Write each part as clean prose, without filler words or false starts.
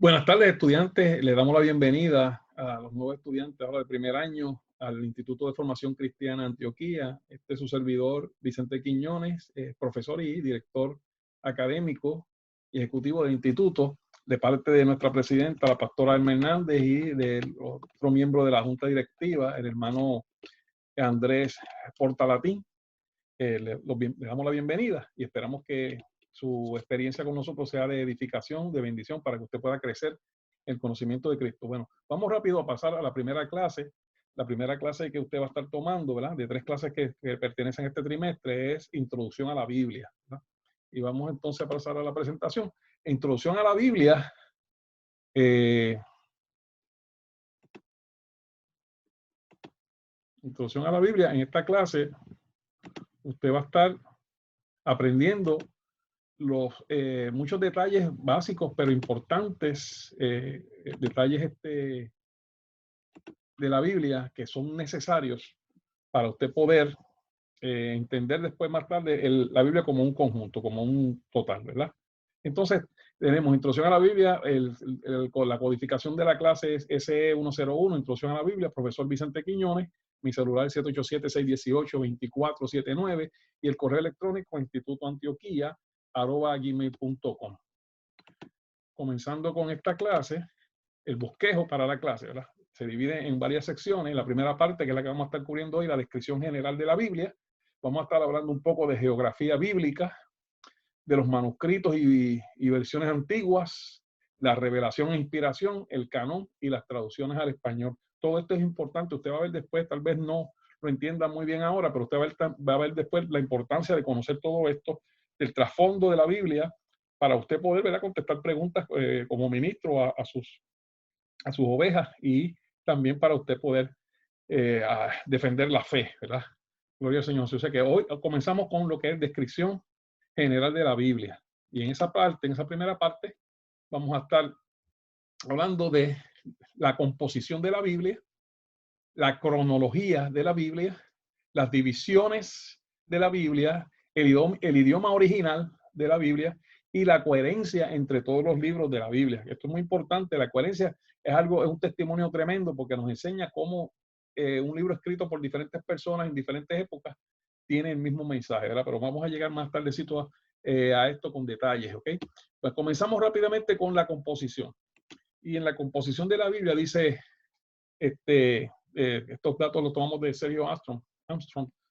Buenas tardes, estudiantes. Le damos la bienvenida a los nuevos estudiantes ahora de primer año al Instituto de Formación Cristiana Antioquía. Este es su servidor, Vicente Quiñones, profesor y director académico y ejecutivo del instituto, de parte de nuestra presidenta, la pastora Alma Hernández, y del otro miembro de la junta directiva, el hermano Andrés Portalatín. Le damos la bienvenida y esperamos que su experiencia con nosotros sea de edificación, de bendición, para que usted pueda crecer en el conocimiento de Cristo. Bueno, vamos rápido a pasar a la primera clase. La primera clase que usted va a estar tomando, ¿verdad? De 3 clases que pertenecen a este trimestre, es Introducción a la Biblia, ¿verdad? Y vamos entonces a pasar a la presentación. Introducción a la Biblia. Introducción a la Biblia. En esta clase usted va a estar aprendiendo muchos detalles básicos pero importantes, detalles de la Biblia, que son necesarios para usted poder entender después, más tarde, la Biblia como un conjunto, como un total, ¿verdad? Entonces, tenemos Introducción a la Biblia. La codificación de la clase es SE101, Introducción a la Biblia, profesor Vicente Quiñones. Mi celular es 787-618-2479 y el correo electrónico institutoantioquia@gmail.com. Comenzando con esta clase, el bosquejo para la clase, ¿verdad? Se divide en varias secciones. La primera parte, que es la que vamos a estar cubriendo hoy, la descripción general de la Biblia. Vamos a estar hablando un poco de geografía bíblica, de los manuscritos y versiones antiguas, la revelación e inspiración, el canon y las traducciones al español. Todo esto es importante. Usted va a ver después, tal vez no lo entienda muy bien ahora, pero usted va a ver después la importancia de conocer todo esto, del trasfondo de la Biblia, para usted poder, ¿verdad?, contestar preguntas como ministro a sus ovejas, y también para usted poder defender la fe, ¿verdad? Gloria al Señor. O sea que hoy comenzamos con lo que es descripción general de la Biblia. Y en esa parte, en esa primera parte, vamos a estar hablando de la composición de la Biblia, la cronología de la Biblia, las divisiones de la Biblia, el idioma original de la Biblia y la coherencia entre todos los libros de la Biblia. Esto es muy importante. La coherencia es un testimonio tremendo, porque nos enseña cómo un libro escrito por diferentes personas en diferentes épocas tiene el mismo mensaje, ¿verdad? Pero vamos a llegar más tardecito a esto con detalles, ¿ok? Pues comenzamos rápidamente con la composición. Y en la composición de la Biblia dice, estos datos los tomamos de Sergio Armstrong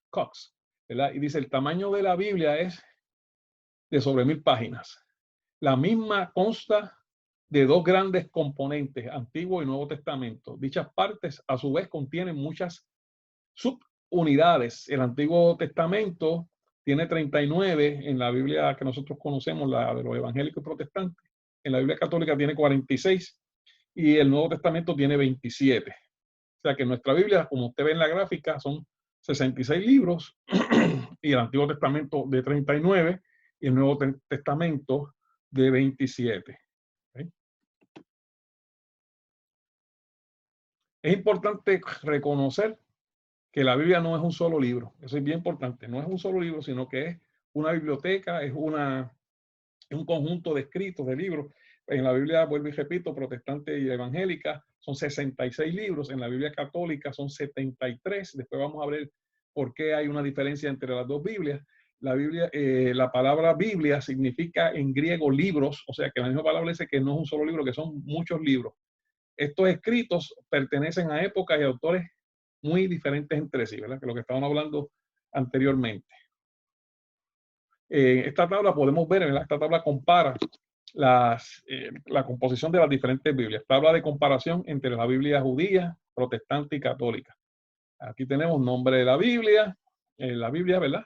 Cox, ¿verdad? Y dice, el tamaño de la Biblia es de sobre 1000 páginas. La misma consta de 2 grandes componentes, Antiguo y Nuevo Testamento. Dichas partes, a su vez, contienen muchas subunidades. El Antiguo Testamento tiene 39 en la Biblia que nosotros conocemos, la de los evangélicos y protestantes. En la Biblia católica tiene 46 y el Nuevo Testamento tiene 27. O sea que nuestra Biblia, como usted ve en la gráfica, son 66 libros y el Antiguo Testamento de 39 y el Nuevo Testamento de 27. ¿Okay? Es importante reconocer que la Biblia no es un solo libro. Eso es bien importante. No es un solo libro, sino que es una biblioteca, es un conjunto de escritos, de libros. En la Biblia, vuelvo y repito, protestante y evangélica, son 66 libros. En la Biblia católica son 73. Después vamos a ver por qué hay una diferencia entre las dos Biblias. La Biblia, la palabra Biblia significa en griego libros, o sea que la misma palabra dice que no es un solo libro, que son muchos libros. Estos escritos pertenecen a épocas y autores muy diferentes entre sí, ¿verdad? Que lo que estábamos hablando anteriormente. Esta tabla podemos ver, ¿verdad? Esta tabla compara la composición de las diferentes Biblias. Tabla de comparación entre la Biblia judía, protestante y católica. Aquí tenemos nombre de la Biblia, ¿verdad?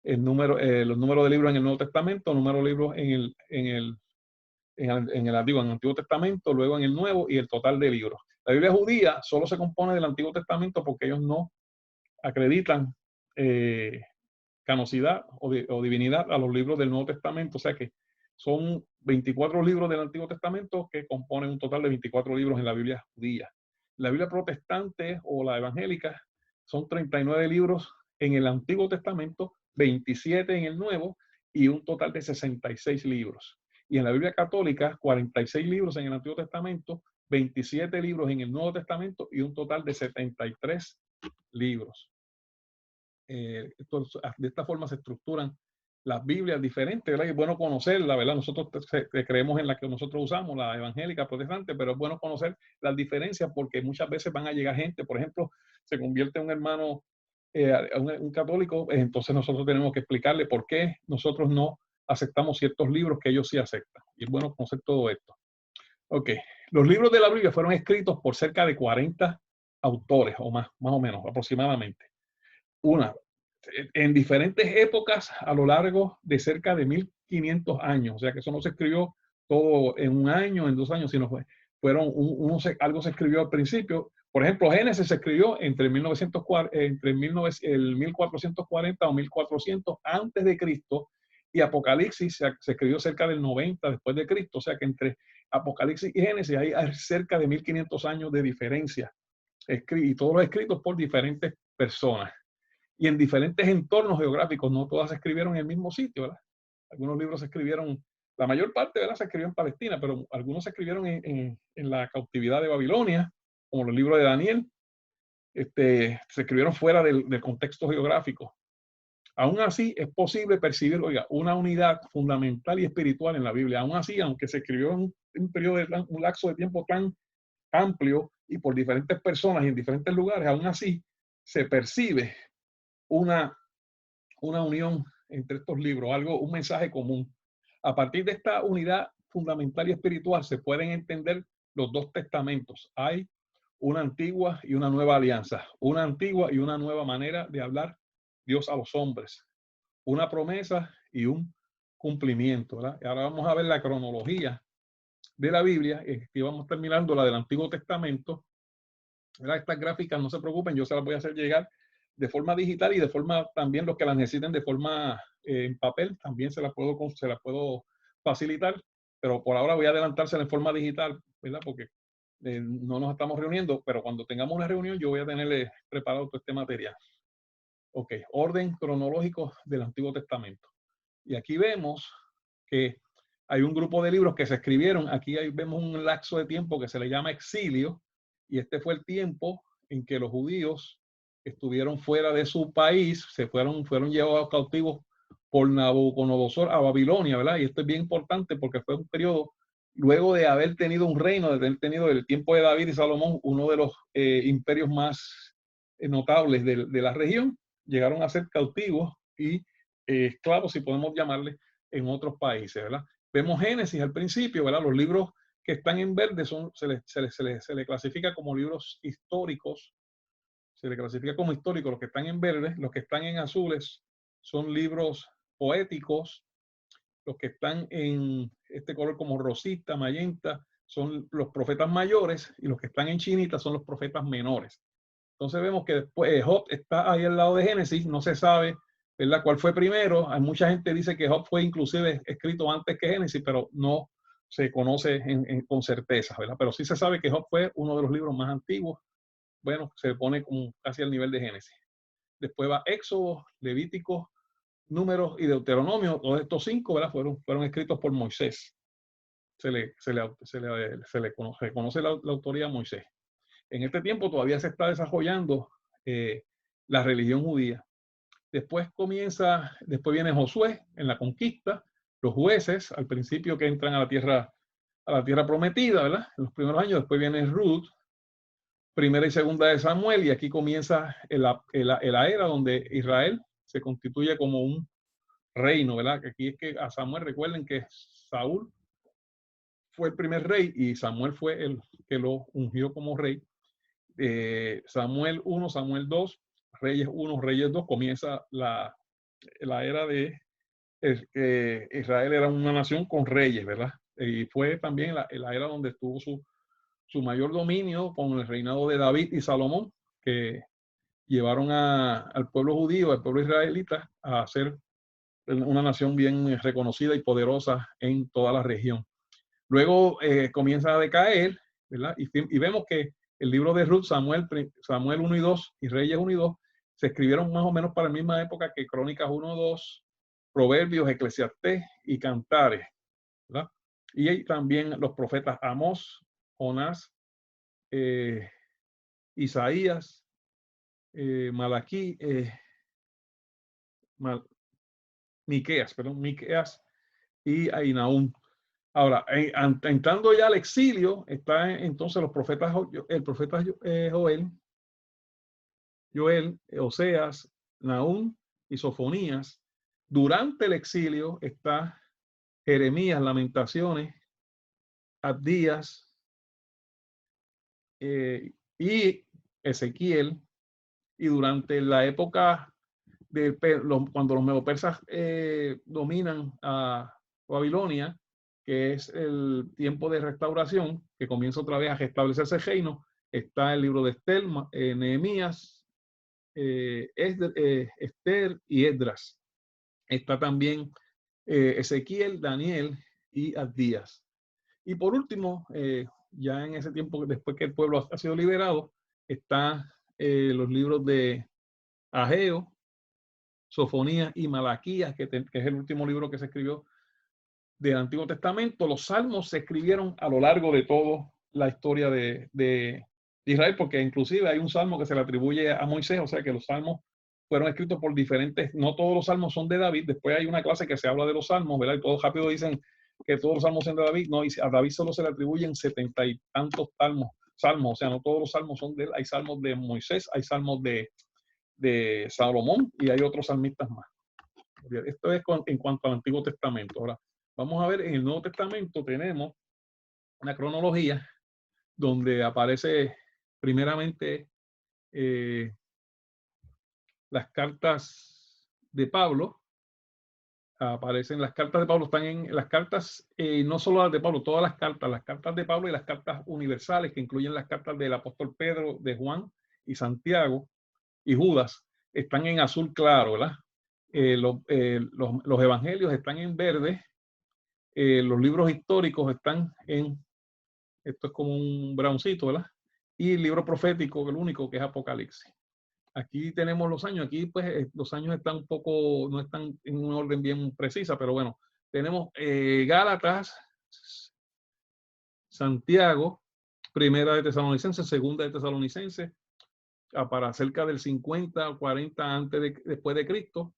Los números de libros en el Nuevo Testamento, número de libros en el Antiguo Testamento, luego en el Nuevo, y el total de libros. La Biblia judía solo se compone del Antiguo Testamento porque ellos no acreditan canosidad o divinidad a los libros del Nuevo Testamento. O sea que son 24 libros del Antiguo Testamento que componen un total de 24 libros en la Biblia judía. La Biblia protestante o la evangélica son 39 libros en el Antiguo Testamento, 27 en el Nuevo y un total de 66 libros. y en la Biblia católica 46 libros en el Antiguo Testamento, 27 libros en el Nuevo Testamento y un total de 73 libros. De esta forma se estructuran las Biblias diferentes, ¿verdad? Y es bueno conocerla, ¿verdad? Nosotros creemos en la que nosotros usamos, la evangélica protestante, pero es bueno conocer las diferencias porque muchas veces van a llegar gente, por ejemplo, se convierte un hermano, un católico, entonces nosotros tenemos que explicarle por qué nosotros no aceptamos ciertos libros que ellos sí aceptan. Y es bueno conocer todo esto. Ok, los libros de la Biblia fueron escritos por cerca de 40 autores o más o menos, aproximadamente. En diferentes épocas a lo largo de cerca de 1500 años. O sea que eso no se escribió todo en un año, en 2 años, sino algo se escribió al principio. Por ejemplo, Génesis se escribió entre 1440 o 1400 antes de Cristo y Apocalipsis se escribió cerca del 90 después de Cristo. O sea que entre Apocalipsis y Génesis hay cerca de 1500 años de diferencia. Y todos los escritos por diferentes personas y en diferentes entornos geográficos, no todas se escribieron en el mismo sitio, ¿verdad? Algunos libros se escribieron, la mayor parte, ¿verdad?, se escribió en Palestina, pero algunos se escribieron en la cautividad de Babilonia, como los libros de Daniel, se escribieron fuera del contexto geográfico. Aún así, es posible percibir, oiga, una unidad fundamental y espiritual en la Biblia. Aún así, aunque se escribió en un periodo un lapso de tiempo tan amplio y por diferentes personas y en diferentes lugares, aún así se percibe una unión entre estos libros, un mensaje común. A partir de esta unidad fundamental y espiritual se pueden entender los 2 testamentos. Hay una antigua y una nueva alianza, una antigua y una nueva manera de hablar Dios a los hombres, una promesa y un cumplimiento, ¿verdad? Ahora vamos a ver la cronología de la Biblia, y vamos terminando la del Antiguo Testamento, ¿verdad? Estas gráficas, no se preocupen, yo se las voy a hacer llegar de forma digital y de forma también los que las necesiten de forma en papel, también se las puedo facilitar, pero por ahora voy a adelantársela en forma digital, ¿verdad? Porque no nos estamos reuniendo, pero cuando tengamos una reunión yo voy a tenerle preparado todo este material. Ok, orden cronológico del Antiguo Testamento. Y aquí vemos que hay un grupo de libros que se escribieron, aquí vemos un lapso de tiempo que se le llama exilio, y este fue el tiempo en que los judíos estuvieron fuera de su país, fueron llevados cautivos por Nabucodonosor a Babilonia, ¿verdad? Y esto es bien importante porque fue un periodo, luego de haber tenido un reino, de haber tenido el tiempo de David y Salomón, uno de los imperios más notables de la región, llegaron a ser cautivos y esclavos, si podemos llamarle, en otros países, ¿verdad? Vemos Génesis al principio, ¿verdad? Los libros que están en verde se le clasifica como libros históricos, se le clasifica como históricos los que están en verde, los que están en azules son libros poéticos, los que están en este color como rosita, magenta, son los profetas mayores, y los que están en chinita son los profetas menores. Entonces vemos que después Job está ahí al lado de Génesis, no se sabe, ¿verdad?, cuál fue primero. Hay mucha gente dice que Job fue inclusive escrito antes que Génesis, pero no se conoce con certeza, ¿verdad? Pero sí se sabe que Job fue uno de los libros más antiguos. Bueno, se pone como casi al nivel de Génesis. Después va Éxodo, Levítico, Números y Deuteronomio. Todos estos 5, ¿verdad?, fueron escritos por Moisés. Se le conoce la autoría de Moisés. En este tiempo todavía se está desarrollando la religión judía. Después viene Josué en la conquista, los jueces al principio que entran a la tierra prometida, ¿verdad? En los primeros años. Después viene Ruth, primera y segunda de Samuel, y aquí comienza la era donde Israel se constituye como un reino, ¿verdad? Aquí es que a Samuel, recuerden que Saúl fue el primer rey y Samuel fue el que lo ungió como rey. Samuel 1, Samuel 2, Reyes 1, Reyes 2, comienza la era de que Israel era una nación con reyes, ¿verdad? Y fue también la era donde tuvo su mayor dominio con el reinado de David y Salomón, que llevaron al pueblo judío, al pueblo israelita, a ser una nación bien reconocida y poderosa en toda la región. Luego comienza a decaer, ¿verdad? Y vemos que el libro de Ruth, Samuel 1 y 2 y Reyes 1 y 2 se escribieron más o menos para la misma época que Crónicas 1 y 2, Proverbios, Eclesiastés y Cantares, ¿verdad? Y hay también los profetas Amós, Jonás, Isaías, Malaquí, Miqueas y Nahum. Ahora, entrando ya al exilio, está entonces los profetas, el profeta Joel, Oseas, Nahum y Sofonías. Durante el exilio está Jeremías, Lamentaciones, Abdías y Ezequiel. Y durante la época cuando los medopersas dominan a Babilonia, que es el tiempo de restauración, que comienza otra vez a restablecerse el reino, está el libro de Estel, Nehemías, Esther y Esdras. Está también Ezequiel, Daniel y Abdías. Y por último, ya en ese tiempo, después que el pueblo ha sido liberado, están los libros de Ageo, Sofonías y Malaquías, que es el último libro que se escribió del Antiguo Testamento. Los salmos se escribieron a lo largo de toda la historia de Israel, porque inclusive hay un salmo que se le atribuye a Moisés, o sea que los salmos fueron escritos por diferentes, no todos los salmos son de David. Después hay una clase que se habla de los salmos, ¿verdad? Y todos rápido dicen que todos los salmos son de David. No, y a David solo se le atribuyen 70 y tantos salmos, o sea, no todos los salmos son de él. Hay salmos de Moisés, hay salmos de Salomón y hay otros salmistas más. Esto es en cuanto al Antiguo Testamento. Ahora, vamos a ver, en el Nuevo Testamento tenemos una cronología donde aparece primeramente las cartas de Pablo. Aparecen las cartas de Pablo, están en las cartas, no solo las de Pablo, todas las cartas de Pablo y las cartas universales, que incluyen las cartas del apóstol Pedro, de Juan y Santiago y Judas, están en azul claro, ¿verdad? Los evangelios están en verde, los libros históricos están esto es como un browncito, ¿verdad? Y el libro profético, el único que es Apocalipsis. Aquí tenemos los años, aquí pues los años están un poco, no están en un orden bien precisa, pero bueno, tenemos Gálatas, Santiago, Primera de Tesalonicenses, Segunda de Tesalonicenses, para cerca del 50 o 40 después de Cristo.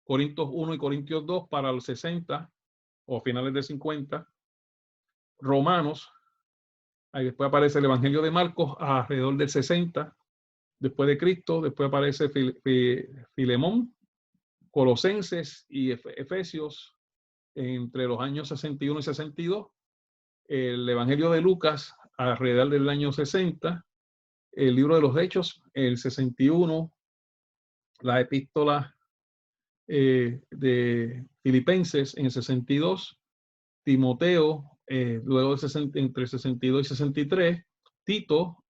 Corintios 1 y Corintios 2 para los 60 o finales de 50. Romanos, ahí después aparece el Evangelio de Marcos alrededor del 60 después de Cristo. Después aparece Filemón, Colosenses y Efesios entre los años 61 y 62. El Evangelio de Lucas alrededor del año 60. El libro de los Hechos, el 61. La epístola de Filipenses en el 62. Timoteo, luego entre 62 y 63. Tito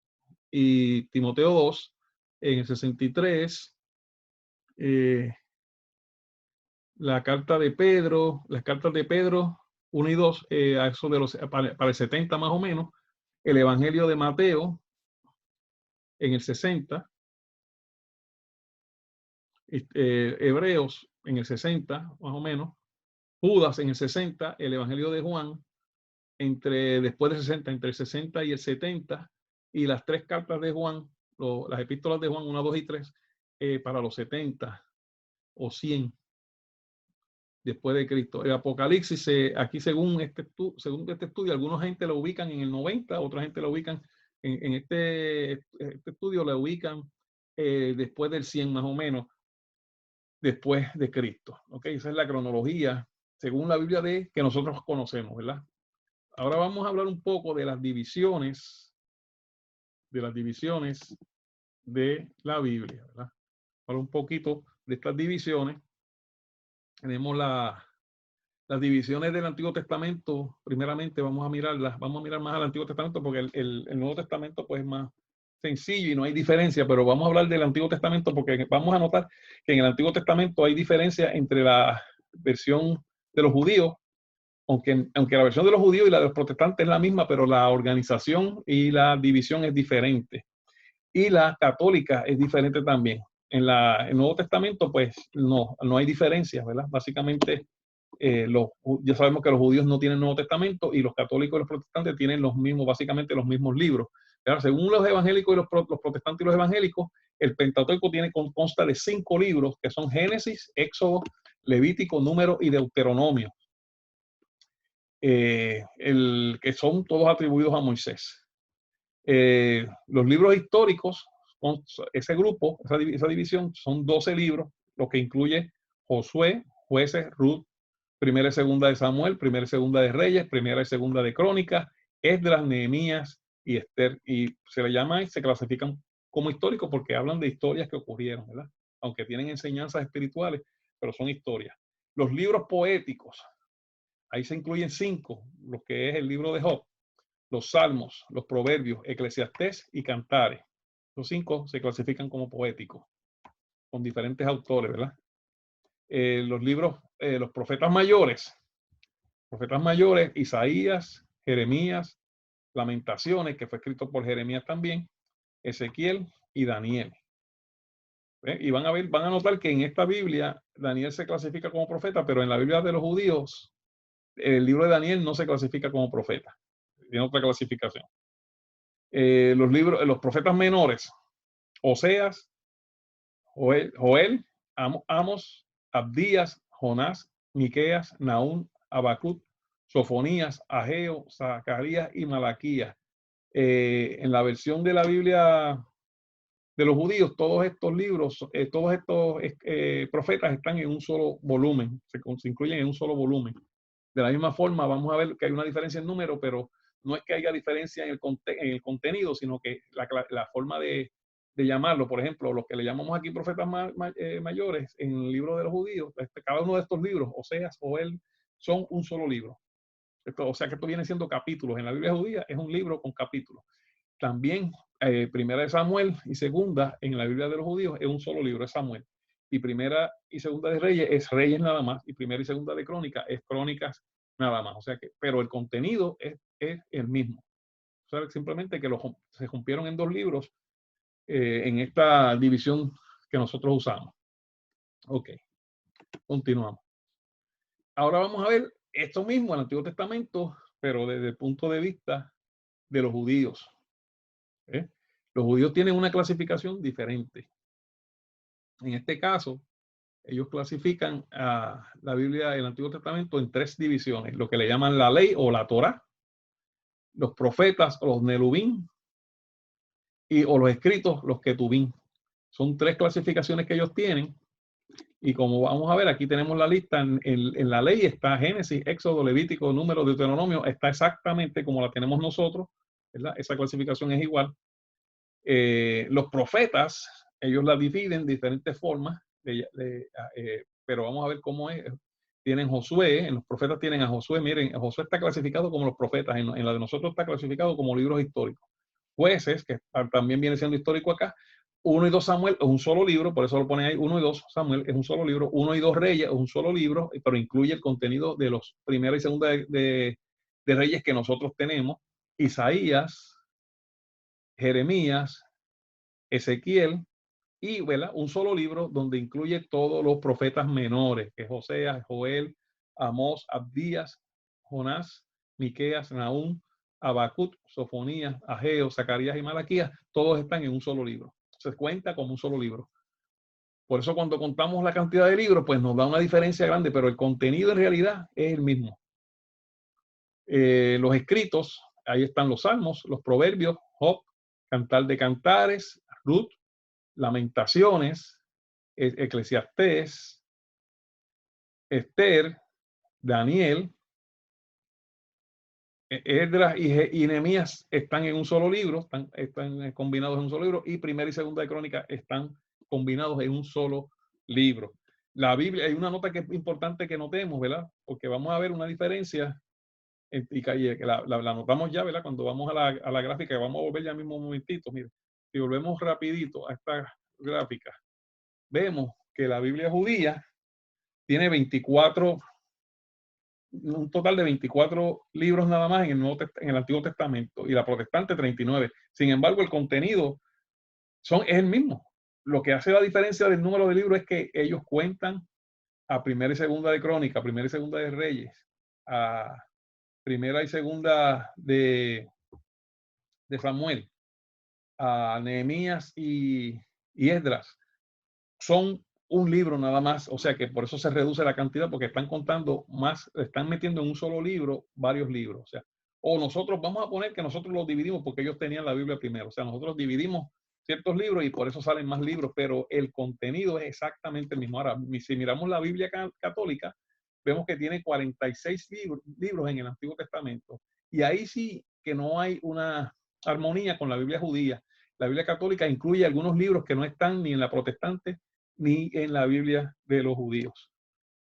y Timoteo 2 en el 63. La carta de Pedro, las cartas de Pedro 1 y 2, a eso para el 70 más o menos. El Evangelio de Mateo en el 60. Hebreos en el 60 más o menos. Judas en el 60. El Evangelio de Juan después del 60, entre el 60 y el 70. Y las tres cartas de Juan, las epístolas de Juan 1, 2 y 3, para los 70 o 100 después de Cristo. El Apocalipsis, aquí según este estudio, alguna gente lo ubican en el 90, otra gente lo ubican en este estudio, lo ubican después del 100 más o menos, después de Cristo. ¿Okay? Esa es la cronología según la Biblia que nosotros conocemos, ¿verdad? Ahora vamos a hablar un poco de las divisiones de la Biblia, ¿verdad? Hablar un poquito de estas divisiones. Tenemos las divisiones del Antiguo Testamento. Primeramente vamos a mirar más al Antiguo Testamento porque el Nuevo Testamento pues es más sencillo y no hay diferencia, pero vamos a hablar del Antiguo Testamento porque vamos a notar que en el Antiguo Testamento hay diferencia entre la versión de los judíos, aunque la versión de los judíos y la de los protestantes es la misma, pero la organización y la división es diferente. Y la católica es diferente también. En el Nuevo Testamento, pues no hay diferencias, ¿verdad? Básicamente, ya sabemos que los judíos no tienen Nuevo Testamento y los católicos y los protestantes tienen básicamente los mismos libros. Pero según los evangélicos y los protestantes y los evangélicos, el Pentateuco consta de 5 libros que son Génesis, Éxodo, Levítico, Número y Deuteronomio, que son todos atribuidos a Moisés. Los libros históricos, ese grupo, esa división, son 12 libros, lo que incluye Josué, Jueces, Ruth, Primera y Segunda de Samuel, Primera y Segunda de Reyes, Primera y Segunda de Crónicas, Esdras, Nehemías y Esther. Y se le llama y se clasifican como históricos porque hablan de historias que ocurrieron, ¿verdad? Aunque tienen enseñanzas espirituales, pero son historias. Los libros poéticos, ahí se incluyen 5, lo que es el libro de Job, los Salmos, los Proverbios, Eclesiastés y Cantares. Los 5 se clasifican como poéticos, con diferentes autores, ¿verdad? Los libros, los profetas mayores, Isaías, Jeremías, Lamentaciones, que fue escrito por Jeremías también, Ezequiel y Daniel. Y van a notar que en esta Biblia Daniel se clasifica como profeta, pero en la Biblia de los judíos, el libro de Daniel no se clasifica como profeta, tiene otra clasificación. Los profetas menores, Oseas, Joel, Amos, Abdías, Jonás, Miqueas, Nahum, Habacuc, Sofonías, Ageo, Zacarías y Malaquías. En la versión de la Biblia de los judíos, todos estos libros, todos estos profetas están en un solo volumen, se incluyen en un solo volumen. De la misma forma, vamos a ver que hay una diferencia en número, pero no es que haya diferencia en el contenido, sino que la forma de llamarlo. Por ejemplo, los que le llamamos aquí profetas mayores en el libro de los judíos, cada uno de estos libros, Oseas, Joel, son un solo libro. O sea que esto viene siendo capítulos. En la Biblia judía es un libro con capítulos. También Primera de Samuel y Segunda en la Biblia de los judíos es un solo libro, es Samuel. Y Primera y Segunda de Reyes es Reyes nada más. Y Primera y Segunda de Crónicas es Crónicas nada más. O sea que, pero el contenido es el mismo. O sea, simplemente que se rompieron en 2 libros en esta división que nosotros usamos. Ok, continuamos. Ahora vamos a ver esto mismo, el Antiguo Testamento, pero desde el punto de vista de los judíos. Los judíos tienen una clasificación diferente. En este caso, ellos clasifican a la Biblia del Antiguo Testamento en 3 divisiones, lo que le llaman la ley o la Torá, los profetas o los Nelubín, o los escritos, los Ketubín. Son 3 clasificaciones que ellos tienen. Y como vamos a ver, aquí tenemos la lista. En la ley está Génesis, Éxodo, Levítico, Número, Deuteronomio. Está exactamente como la tenemos nosotros, ¿verdad? Esa clasificación es igual. Los profetas, ellos la dividen de diferentes formas, pero vamos a ver cómo es. Tienen Josué, en los profetas tienen a Josué. Miren, Josué está clasificado como los profetas, en la de nosotros está clasificado como libros históricos. Jueces, que también viene siendo histórico acá. 1 y 2 Samuel es un solo libro, por eso lo ponen ahí. 1 y 2 Samuel es un solo libro. 1 y 2 Reyes es un solo libro, pero incluye el contenido de los Primera y Segunda de Reyes que nosotros tenemos. Isaías, Jeremías, Ezequiel y, ¿verdad?, un solo libro donde incluye todos los profetas menores, que es Oseas, Joel, Amós, Abdías, Jonás, Miqueas, Nahum, Habacuc, Sofonías, Ageo, Zacarías y Malaquías. Todos están en un solo libro. Se cuenta como un solo libro. Por eso cuando contamos la cantidad de libros, pues nos da una diferencia grande, pero el contenido en realidad es el mismo. Los escritos, ahí están los Salmos, los Proverbios, Job, Cantar de Cantares, Ruth, Lamentaciones, Eclesiastés, Esther, Daniel, Esdras y Nehemías están en un solo libro, están combinados en un solo libro, y Primera y Segunda de Crónicas están combinados en un solo libro. La Biblia, hay una nota que es importante que notemos, ¿verdad? Porque vamos a ver una diferencia, y que la notamos ya, ¿verdad? Cuando vamos a la gráfica, vamos a volver ya mismo un momentito, mire. Si volvemos rapidito a esta gráfica, vemos que la Biblia judía tiene un total de 24 libros nada más en el Antiguo Testamento, y la protestante 39. Sin embargo, el contenido es el mismo. lo que hace la diferencia del número de libros es que ellos cuentan a primera y segunda de Crónica, primera y segunda de Reyes, a primera y segunda de Samuel, a Nehemías y Esdras. Son un libro nada más, o sea que por eso se reduce la cantidad, porque están contando más, están metiendo en un solo libro varios libros, o sea, o nosotros vamos a poner que nosotros los dividimos porque ellos tenían la Biblia primero, o sea, nosotros dividimos ciertos libros y por eso salen más libros, pero el contenido es exactamente el mismo. Ahora, si miramos la Biblia católica, vemos que tiene 46 libros en el Antiguo Testamento, y ahí sí que no hay una armonía con la Biblia judía. La Biblia católica incluye algunos libros que no están ni en la protestante ni en la Biblia de los judíos.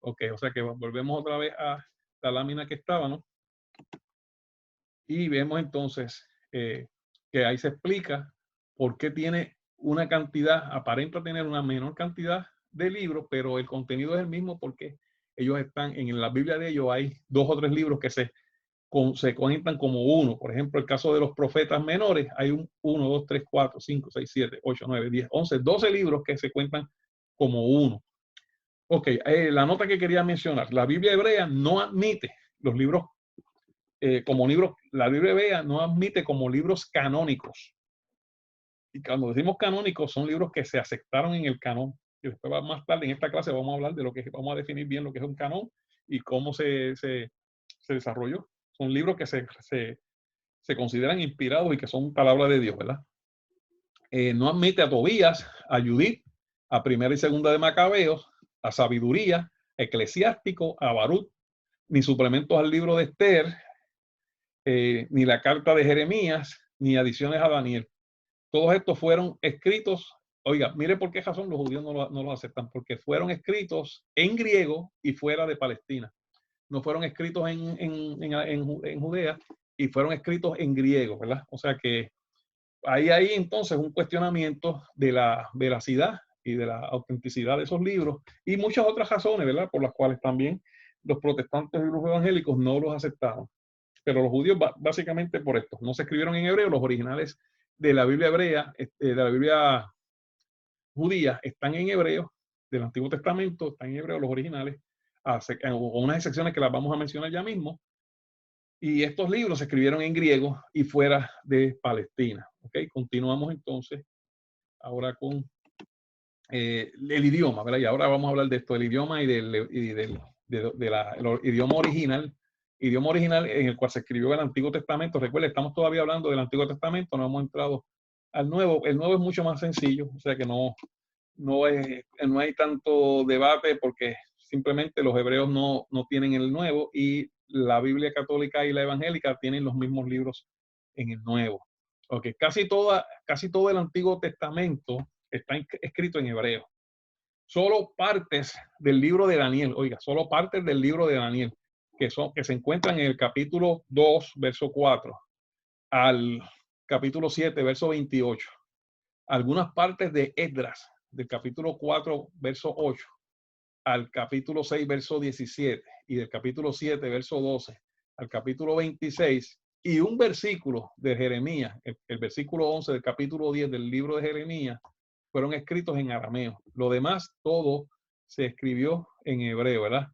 Ok, o sea que volvemos otra vez a la lámina que estaba, ¿no? Y vemos entonces que ahí se explica por qué tiene una cantidad, aparenta tener una menor cantidad de libros, pero el contenido es el mismo porque ellos están, en la Biblia de ellos hay 2 o 3 libros que se cuentan como uno. Por ejemplo, el caso de los profetas menores, hay 1, 2, 3, 4, 5, 6, 7, 8, 9, 10, 11, 12 libros que se cuentan como uno. Ok, la nota que quería mencionar, la Biblia hebrea no admite los libros como libros, la Biblia hebrea no admite como libros canónicos. Y cuando decimos canónicos, son libros que se aceptaron en el canón. Y después más tarde en esta clase vamos a hablar de lo que vamos a definir bien lo que es un canón y cómo se desarrolló. Son libros que se consideran inspirados y que son palabra de Dios, ¿verdad? No admite a Tobías, a Judith, a primera y segunda de Macabeos, a Sabiduría, Eclesiástico, a Baruch, ni suplementos al libro de Esther, ni la carta de Jeremías, ni adiciones a Daniel. Todos estos fueron escritos, oiga, mire por qué razón los judíos no lo aceptan, porque fueron escritos en griego y fuera de Palestina. No fueron escritos en Judea y fueron escritos en griego, ¿verdad? O sea que hay entonces un cuestionamiento de la veracidad y de la autenticidad de esos libros y muchas otras razones, ¿verdad? Por las cuales también los protestantes y los evangélicos no los aceptaron. Pero los judíos básicamente por esto, no se escribieron en hebreo, los originales de la Biblia hebrea, de la Biblia judía, están en hebreo, del Antiguo Testamento, están en hebreo los originales, con unas excepciones que las vamos a mencionar ya mismo, y estos libros se escribieron en griego y fuera de Palestina. ¿Ok? Continuamos entonces ahora con el idioma, ¿verdad? Y ahora vamos a hablar de esto, del idioma y del el idioma original en el cual se escribió el Antiguo Testamento. Recuerden, estamos todavía hablando del Antiguo Testamento, no hemos entrado al Nuevo. El Nuevo es mucho más sencillo, o sea que no hay tanto debate porque simplemente los hebreos no tienen el Nuevo y la Biblia católica y la evangélica tienen los mismos libros en el Nuevo. Okay. Casi todo el Antiguo Testamento está escrito en hebreo. Solo partes del libro de Daniel, oiga, solo partes del libro de Daniel, que se encuentran en el capítulo 2, verso 4, al capítulo 7, verso 28. Algunas partes de Esdras, del capítulo 4, verso 8, al capítulo 6, verso 17, y del capítulo 7, verso 12, al capítulo 26, y un versículo de Jeremías, el versículo 11 del capítulo 10 del libro de Jeremías, fueron escritos en arameo. Lo demás, todo se escribió en hebreo, ¿verdad?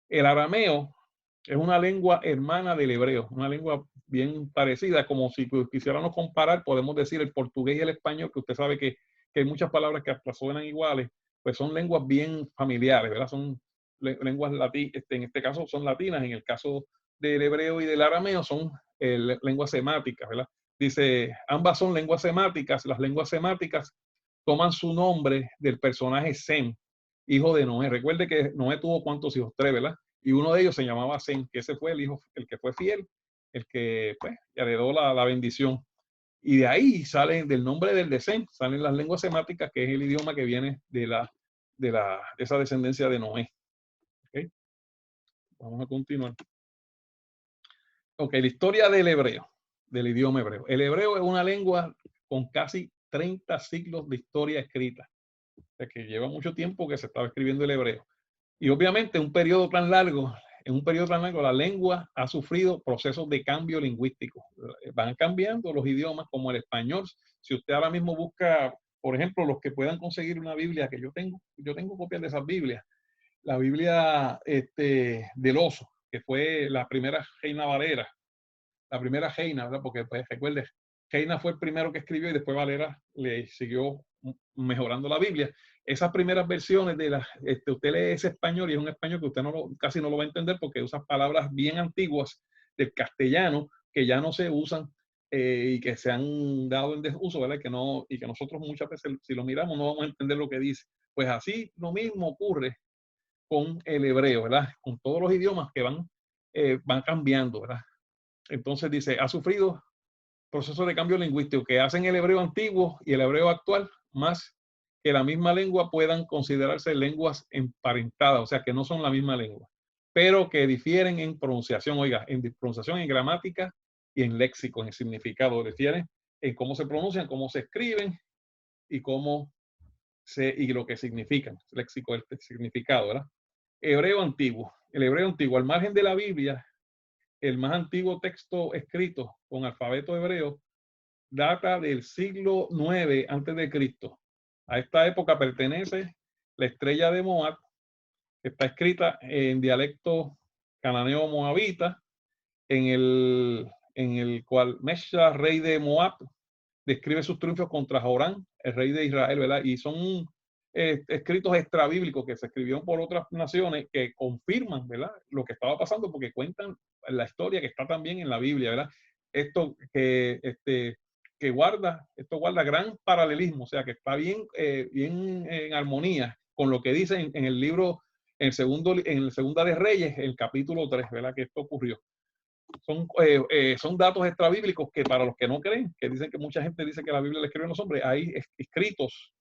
El arameo es una lengua hermana del hebreo, una lengua bien parecida, como si quisiéramos comparar, podemos decir el portugués y el español, que usted sabe que hay muchas palabras que hasta suenan iguales, pues son lenguas bien familiares, ¿verdad? Son lenguas latinas, en este caso son latinas, en el caso del hebreo y del arameo son lenguas semáticas, ¿verdad? Dice, ambas son lenguas semáticas, las lenguas semáticas toman su nombre del personaje Sem, hijo de Noé. Recuerde que Noé tuvo cuántos hijos, 3, ¿verdad? Y uno de ellos se llamaba Sem, que ese fue el hijo, el que fue fiel, el que pues, heredó la bendición. Y de ahí salen, del nombre del de Sem, salen las lenguas semáticas, que es el idioma que viene de esa descendencia de Noé. ¿Okay? Vamos a continuar. Ok, la historia del hebreo, del idioma hebreo. El hebreo es una lengua con casi 30 siglos de historia escrita. O sea, que lleva mucho tiempo que se estaba escribiendo el hebreo. Y obviamente en un periodo tan largo, la lengua ha sufrido procesos de cambio lingüístico. Van cambiando los idiomas como el español. Si usted ahora mismo busca por ejemplo, los que puedan conseguir una Biblia, que yo tengo copias de esas Biblias, la Biblia del oso, que fue la primera Reina Valera, la primera Reina, ¿verdad? Porque pues, recuerde, Reina fue el primero que escribió y después Valera le siguió mejorando la Biblia. Esas primeras versiones de las, usted lee ese español y es un español que usted casi no lo va a entender porque usa palabras bien antiguas del castellano que ya no se usan y que se han dado en desuso, ¿verdad? Y que nosotros muchas veces, si lo miramos, no vamos a entender lo que dice. Pues así lo mismo ocurre con el hebreo, ¿verdad? Con todos los idiomas que van cambiando, ¿verdad? Entonces dice, ha sufrido procesos de cambio lingüístico que hacen el hebreo antiguo y el hebreo actual más que la misma lengua puedan considerarse lenguas emparentadas, o sea, que no son la misma lengua, pero que difieren en pronunciación, oiga, en pronunciación, en gramática y en léxico, en significado, difieren en cómo se pronuncian, cómo se escriben y y lo que significan, léxico, el significado, ¿verdad? Hebreo antiguo. El hebreo antiguo, al margen de la Biblia, el más antiguo texto escrito con alfabeto hebreo data del siglo IX antes de Cristo. A esta época pertenece la estrella de Moab, que está escrita en dialecto cananeo moabita, en el cual Mesha, rey de Moab, describe sus triunfos contra Jorán, el rey de Israel, ¿verdad? Y son escritos extrabíblicos que se escribieron por otras naciones que confirman, ¿verdad? Lo que estaba pasando porque cuentan la historia que está también en la Biblia, ¿verdad? Esto esto guarda gran paralelismo, o sea que está bien en armonía con lo que dice en el libro, en el Segunda de Reyes, el capítulo 3, ¿verdad? Que esto ocurrió. Son datos extrabíblicos que para los que no creen, que dicen que mucha gente dice que la Biblia la escriben los hombres, hay escritos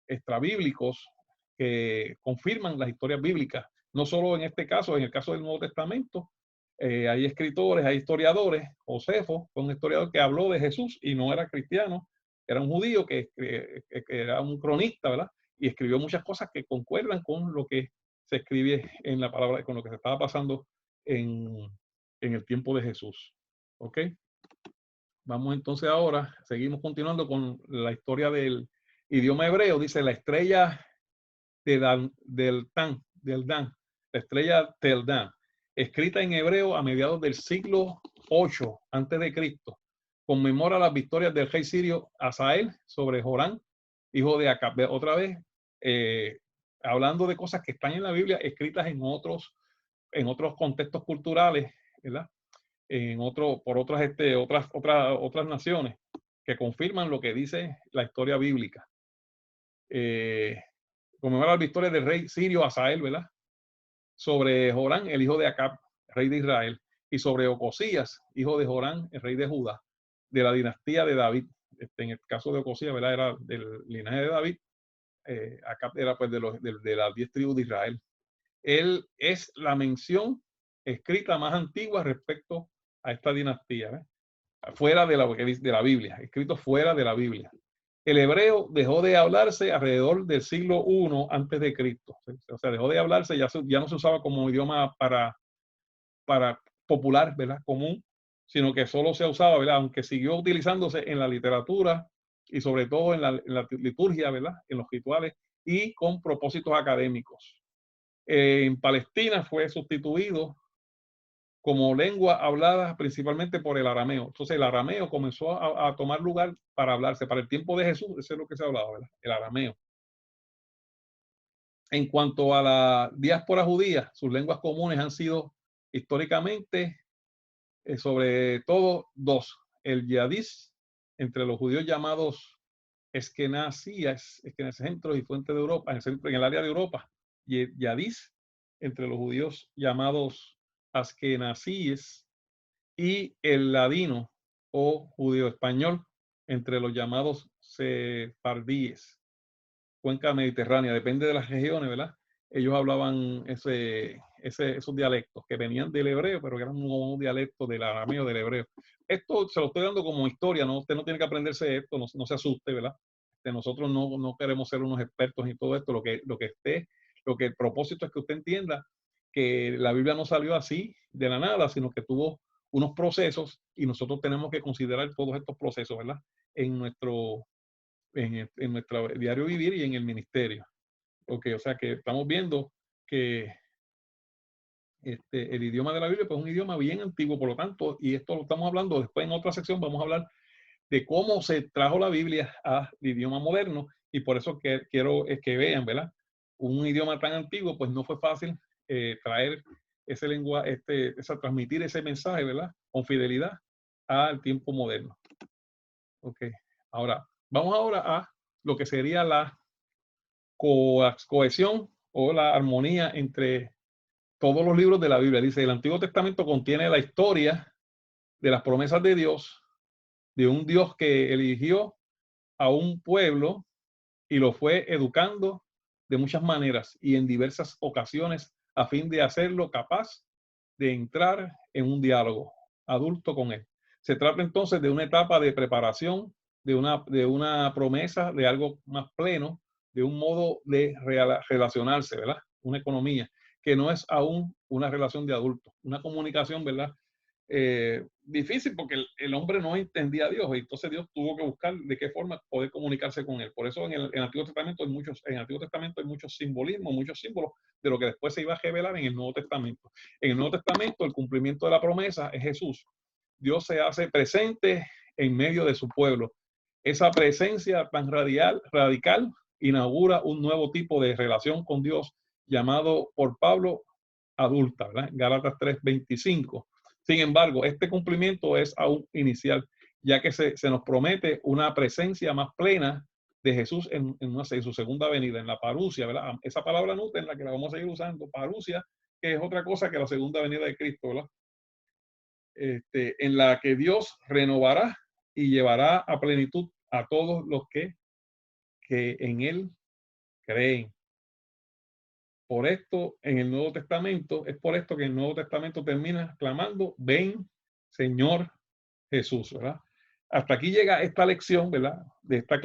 extrabíblicos que confirman las historias bíblicas. No solo en este caso, en el caso del Nuevo Testamento, hay escritores, hay historiadores. Josefo fue un historiador que habló de Jesús y no era cristiano, era un judío que era un cronista, ¿verdad? Y escribió muchas cosas que concuerdan con lo que se escribe en la palabra, con lo que se estaba pasando en, en el tiempo de Jesús. ¿Ok? Vamos entonces ahora, seguimos continuando con la historia del idioma hebreo. Dice la estrella del Dan, la estrella del Dan, escrita en hebreo a mediados del siglo 8 antes de Cristo, conmemora las victorias del rey sirio Hazael sobre Jorán, hijo de Acab. Otra vez, hablando de cosas que están en la Biblia, escritas en otros contextos culturales, ¿verdad? Por otras naciones que confirman lo que dice la historia bíblica. Conmemora las victorias del rey sirio Hazael, ¿verdad? Sobre Jorán, el hijo de Acab, rey de Israel, y sobre Ocosías, hijo de Jorán, el rey de Judá, de la dinastía de David. En el caso de Ocosías, ¿verdad? Era del linaje de David. Acab era pues de las 10 tribus de Israel. Él es la mención escrita más antigua respecto a esta dinastía, ¿ves? Fuera de la Biblia, escrito fuera de la Biblia. El hebreo dejó de hablarse alrededor del siglo I antes de Cristo. O sea, dejó de hablarse, ya no se usaba como idioma para popular, ¿verdad? Común, sino que solo se usaba, ¿verdad? Aunque siguió utilizándose en la literatura y sobre todo en la liturgia, ¿verdad? En los rituales y con propósitos académicos. En Palestina fue sustituido como lengua hablada principalmente por el arameo. Entonces el arameo comenzó a tomar lugar para hablarse. Para el tiempo de Jesús, eso es lo que se hablaba, ¿verdad? El arameo. En cuanto a la diáspora judía, sus lenguas comunes han sido históricamente, sobre todo dos. El yadís, entre los judíos llamados eskenazíes, centros y fuentes de Europa, en el área de Europa. Y yadís, entre los judíos llamados askenazíes, y el ladino o judío español entre los llamados sefardíes, cuenca mediterránea, depende de las regiones, ¿verdad? Ellos hablaban esos dialectos que venían del hebreo, pero que eran un dialecto del arameo del hebreo. Esto se lo estoy dando como historia, ¿no? Usted no tiene que aprenderse esto, no se asuste, ¿verdad? Nosotros no queremos ser unos expertos en todo esto, lo que el propósito es que usted entienda que la Biblia no salió así de la nada, sino que tuvo unos procesos y nosotros tenemos que considerar todos estos procesos, ¿verdad? En en nuestro diario vivir y en el ministerio. Okay, o sea que estamos viendo que el idioma de la Biblia pues, es un idioma bien antiguo, por lo tanto, y esto lo estamos hablando después en otra sección, vamos a hablar de cómo se trajo la Biblia al idioma moderno, y por eso quiero que vean, ¿verdad? Un idioma tan antiguo, pues no fue fácil traer ese lenguaje, transmitir ese mensaje, ¿verdad? Con fidelidad al tiempo moderno. Ok, ahora, vamos ahora a lo que sería la cohesión o la armonía entre todos los libros de la Biblia. Dice, el Antiguo Testamento contiene la historia de las promesas de Dios, de un Dios que eligió a un pueblo y lo fue educando de muchas maneras y en diversas ocasiones a fin de hacerlo capaz de entrar en un diálogo adulto con él. Se trata entonces de una etapa de preparación, de una promesa, de algo más pleno, de un modo de relacionarse, ¿verdad? Una economía que no es aún una relación de adultos, una comunicación, ¿verdad? Difícil porque el hombre no entendía a Dios y entonces Dios tuvo que buscar de qué forma poder comunicarse con él. Por eso en el Antiguo Testamento hay muchos simbolismos, muchos símbolos de lo que después se iba a revelar en el Nuevo Testamento. En el Nuevo Testamento el cumplimiento de la promesa es Jesús. Dios se hace presente en medio de su pueblo. Esa presencia tan radical inaugura un nuevo tipo de relación con Dios llamado por Pablo adulta, ¿verdad? Gálatas 3:25. Sin embargo, este cumplimiento es aún inicial, ya que se nos promete una presencia más plena de Jesús en su segunda venida, en la parusia, ¿verdad? Esa palabra nutra en la que la vamos a seguir usando, parusia, que es otra cosa que la segunda venida de Cristo, ¿verdad? En la que Dios renovará y llevará a plenitud a todos los que en Él creen. Por esto, en el Nuevo Testamento, es por esto que el Nuevo Testamento termina clamando, ven, Señor Jesús, ¿verdad? Hasta aquí llega esta lección, ¿verdad? De esta